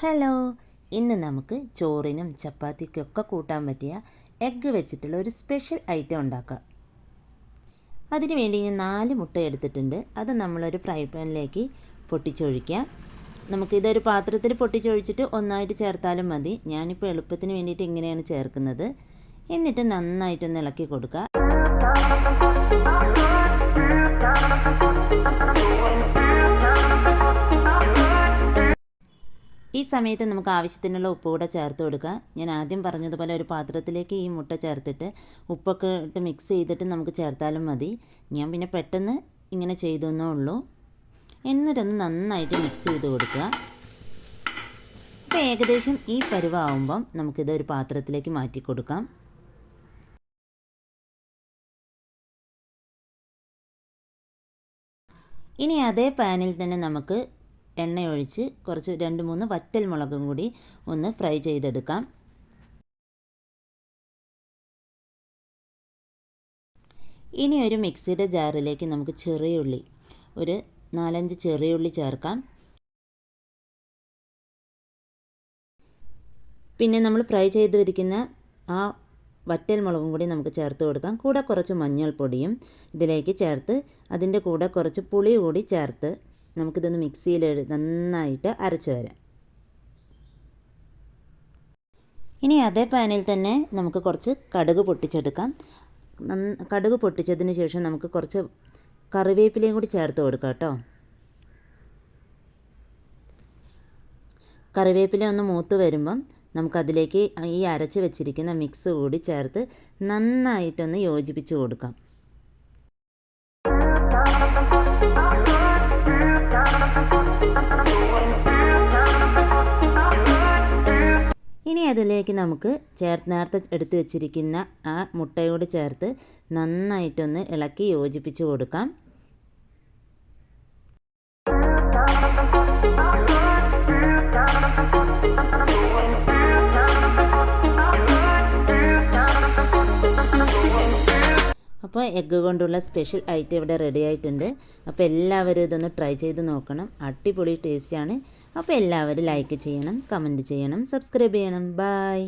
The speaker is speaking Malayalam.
ഹലോ, ഇന്ന് നമുക്ക് ചോറിനും ചപ്പാത്തിക്കൊക്കെ കൂട്ടാൻ പറ്റിയ എഗ്ഗ് വെച്ചിട്ടുള്ള ഒരു സ്പെഷ്യൽ ഐറ്റം ഉണ്ടാക്കാം. അതിനു വേണ്ടി ഞാൻ 4 മുട്ട എടുത്തിട്ടുണ്ട്. അത് നമ്മളൊരു ഫ്രൈ പാനിലേക്ക് പൊട്ടിച്ചൊഴിക്കാം. നമുക്കിതൊരു പാത്രത്തിൽ പൊട്ടിച്ചൊഴിച്ചിട്ട് ഒന്നായിട്ട് ചേർത്താലും മതി. ഞാനിപ്പോൾ എളുപ്പത്തിന് വേണ്ടിയിട്ട് ഇങ്ങനെയാണ് ചേർക്കുന്നത്. എന്നിട്ട് നന്നായിട്ടൊന്ന് ഇളക്കി കൊടുക്കുക. ഈ സമയത്ത് നമുക്ക് ആവശ്യത്തിനുള്ള ഉപ്പ് കൂടെ ചേർത്ത് കൊടുക്കുക. ഞാൻ ആദ്യം പറഞ്ഞതുപോലെ ഒരു പാത്രത്തിലേക്ക് ഈ മുട്ട ചേർത്തിട്ട് ഉപ്പൊക്കെ ഇട്ട് മിക്സ് ചെയ്തിട്ട് നമുക്ക് ചേർത്താലും മതി. ഞാൻ പിന്നെ പെട്ടെന്ന് ഇങ്ങനെ ചെയ്തെന്നേ ഉള്ളൂ. എന്നിട്ടൊന്ന് നന്നായിട്ട് മിക്സ് ചെയ്ത് കൊടുക്കുക. അപ്പോൾ ഏകദേശം ഈ പരുവാകുമ്പം നമുക്കിത് ഒരു പാത്രത്തിലേക്ക് മാറ്റി കൊടുക്കാം. ഇനി അതേ പാനിൽ തന്നെ നമുക്ക് എണ്ണയൊഴിച്ച് കുറച്ച് 2-3 വറ്റൽ മുളകും കൂടി ഒന്ന് ഫ്രൈ ചെയ്തെടുക്കാം. ഇനി ഒരു മിക്സിയുടെ ജാറിലേക്ക് നമുക്ക് ചെറിയുള്ളി, ഒരു 4-5 ചെറിയുള്ളി ചേർക്കാം. പിന്നെ നമ്മൾ ഫ്രൈ ചെയ്തിരിക്കുന്ന ആ വറ്റൽ മുളകും കൂടി നമുക്ക് ചേർത്ത് കൊടുക്കാം. കൂടെ കുറച്ച് മഞ്ഞൾപ്പൊടിയും ഇതിലേക്ക് ചേർത്ത് അതിൻ്റെ കൂടെ കുറച്ച് പുളി കൂടി ചേർത്ത് നമുക്കിതൊന്ന് മിക്സിയിൽ നന്നായിട്ട് അരച്ച് വരാം. ഇനി അതേ പാനിൽ തന്നെ നമുക്ക് കുറച്ച് കടുക് പൊട്ടിച്ചെടുക്കാം. കടുക് പൊട്ടിച്ചതിന് ശേഷം നമുക്ക് കുറച്ച് കറിവേപ്പിലയും കൂടി ചേർത്ത് കൊടുക്കാം കേട്ടോ. കറിവേപ്പില ഒന്ന് മൂത്ത് വരുമ്പം നമുക്കതിലേക്ക് ഈ അരച്ച് വെച്ചിരിക്കുന്ന മിക്സ് കൂടി ചേർത്ത് നന്നായിട്ടൊന്ന് യോജിപ്പിച്ച് കൊടുക്കാം. ഇനി അതിലേക്ക് നമുക്ക് നേരത്തെ എടുത്ത് വെച്ചിരിക്കുന്ന ആ മുട്ടയോട് ചേർത്ത് നന്നായിട്ടൊന്ന് ഇളക്കി യോജിപ്പിച്ച് കൊടുക്കാം. അപ്പോൾ എഗ്ഗ് കൊണ്ടുള്ള സ്പെഷ്യൽ ഐറ്റം ഇവിടെ റെഡി ആയിട്ടുണ്ട്. അപ്പോൾ എല്ലാവരും ഇതൊന്ന് ട്രൈ ചെയ്ത് നോക്കണം. അടിപൊളി ടേസ്റ്റാണ്. അപ്പോൾ എല്ലാവരും ലൈക്ക് ചെയ്യണം, കമൻറ്റ് ചെയ്യണം, സബ്സ്ക്രൈബ് ചെയ്യണം. ബൈ.